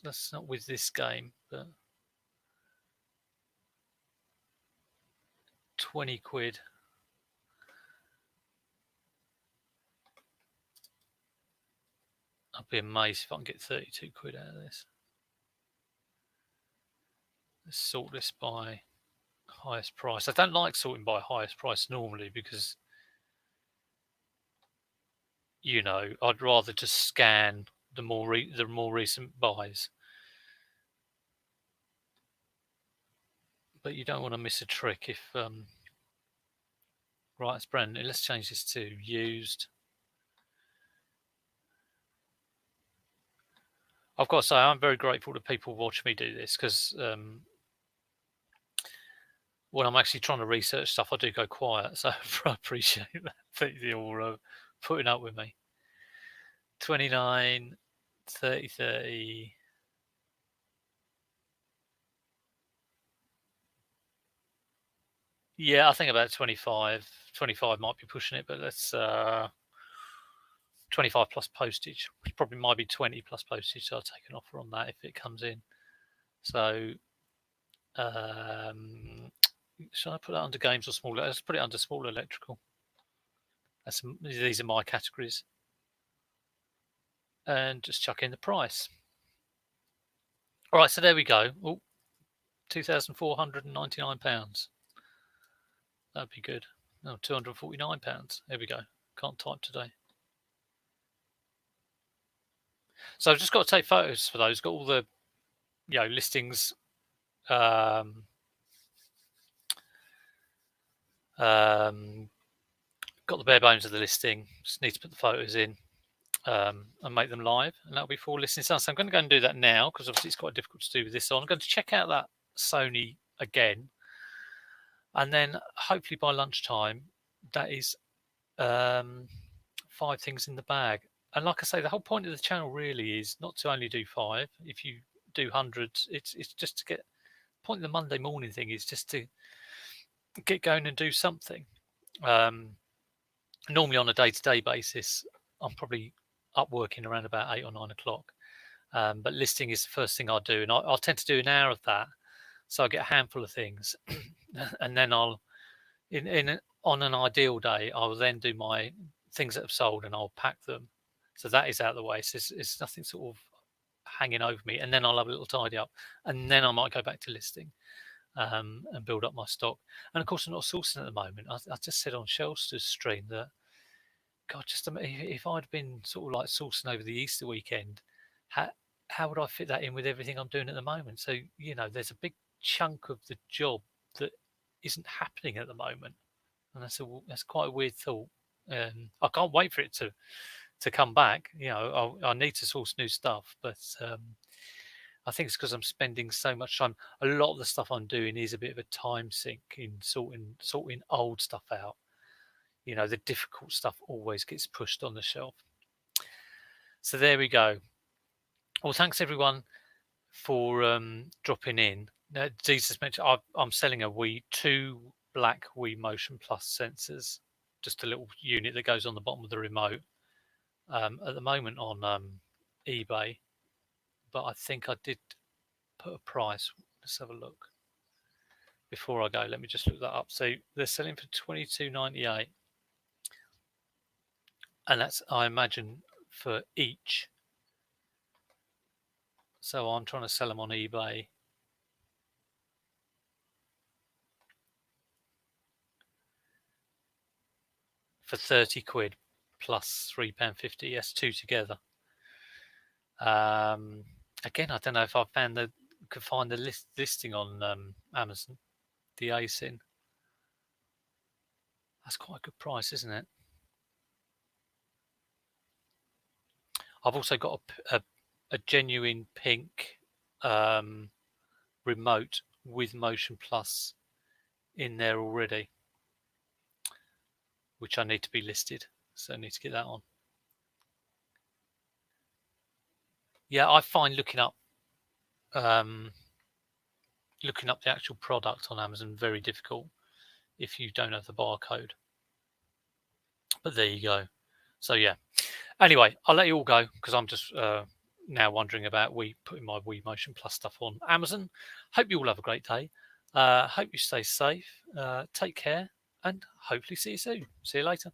[SPEAKER 1] That's not with this game, but 20 quid. I'd be amazed if I can get 32 quid out of this. Let's sort this by highest price. I don't like sorting by highest price normally because, you know, I'd rather just scan the more recent buys. But you don't want to miss a trick if right, it's brand new. Let's change this to used. I've got to say, I'm very grateful to people watch me do this because when I'm actually trying to research stuff, I do go quiet. So I appreciate that you're putting up with me. 29, 30, 30. Yeah, I think about 25. 25 might be pushing it, but let's 25 plus postage. Which probably might be 20 plus postage, so I'll take an offer on that if it comes in. So should I put that under games or smaller? Let's put it under small electrical. These are my categories. And just chuck in the price. All right, so there we go. Oh, £2,499. That'd be good. No, £249. There we go. Can't type today. So I've just got to take photos for those. Got all the, you know, listings. Got the bare bones of the listing. Just need to put the photos in and make them live, and that'll be for all listening sounds. So I'm going to go and do that now because obviously it's quite difficult to do with this on. I'm going to check out that Sony again, and then hopefully by lunchtime, that is 5 things in the bag. And like I say, the whole point of the channel really is not to only do 5. If you do hundreds, it's just to get. The point of the Monday morning thing is just to get going and do something. Normally on a day-to-day basis, I'm probably up working around about 8 or 9 o'clock. But listing is the first thing I do, and I'll tend to do an hour of that. So I get a handful of things, and then I'll, on an ideal day, I will then do my things that have sold, and I'll pack them. So that is out of the way. So it's nothing sort of hanging over me, and then I'll have a little tidy up, and then I might go back to listing and build up my stock. And of course, I'm not sourcing at the moment. I just said on Shelster's stream that, God, just if I'd been sort of like sourcing over the Easter weekend, how would I fit that in with everything I'm doing at the moment? So, you know, there's a big chunk of the job that isn't happening at the moment, and that's quite a weird thought. I can't wait for it to come back. You know, I need to source new stuff, but I think it's because I'm spending so much time. A lot of the stuff I'm doing is a bit of a time sink in sorting old stuff out. You know, the difficult stuff always gets pushed on the shelf. So there we go. Well, thanks everyone for dropping in. Now, Jesus mentioned I'm selling a 2 black Wii Motion Plus sensors, just a little unit that goes on the bottom of the remote. At the moment on eBay, but I think I did put a price. Let's have a look. Before I go, let me just look that up. So they're selling for $22.98, and that's, I imagine, for each. So I'm trying to sell them on eBay. For 30 quid plus £3.50. Yes, 2 together. Again, I don't know if I could find the listing on Amazon, the ASIN. That's quite a good price, isn't it? I've also got a genuine pink remote with Motion Plus in there already, which I need to be listed. So I need to get that on. Yeah, I find looking up looking up the actual product on Amazon, very difficult if you don't have the barcode. But there you go. So yeah. Anyway, I'll let you all go because I'm just now wondering about putting my Wii Motion Plus stuff on Amazon. Hope you all have a great day. Hope you stay safe. Take care, and hopefully see you soon. See you later.